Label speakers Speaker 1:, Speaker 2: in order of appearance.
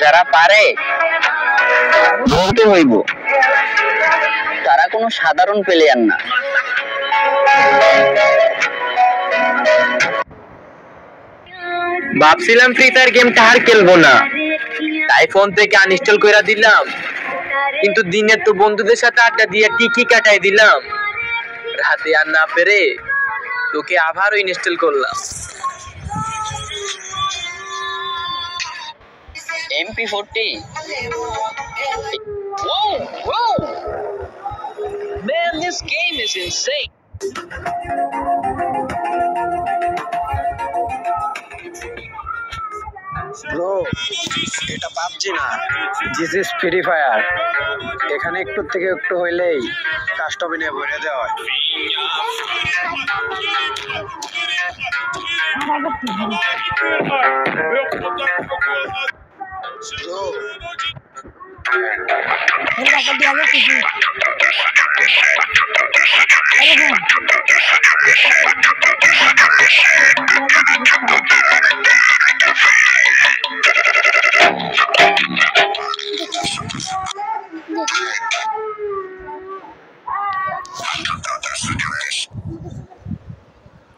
Speaker 1: যারা পারে বলতে হইব, তারা কোনো সাধারণ প্লেয়ার না।
Speaker 2: ভাবছিলাম ফ্রি ফায়ার গেমটা আর খেলবো না, তাই ফোন থেকে আনইনস্টল করে দিলাম। কিন্তু দিনে তো বন্ধুদের সাথে আড্ডা দিয়ে টিকি কাটাই দিলাম, রাতে আর না পেরে তোকে আবারও ইনস্টল করলাম।
Speaker 1: MP40 Whoa, whoa. Man, this game is insane.
Speaker 3: Bro, এটা পাবজি না, দিস ইজ ফ্রি ফায়ার। এখানে একটু থেকে একটু হইলেই কাস্টমে নিয়ে ভরে দেওয়া হয়।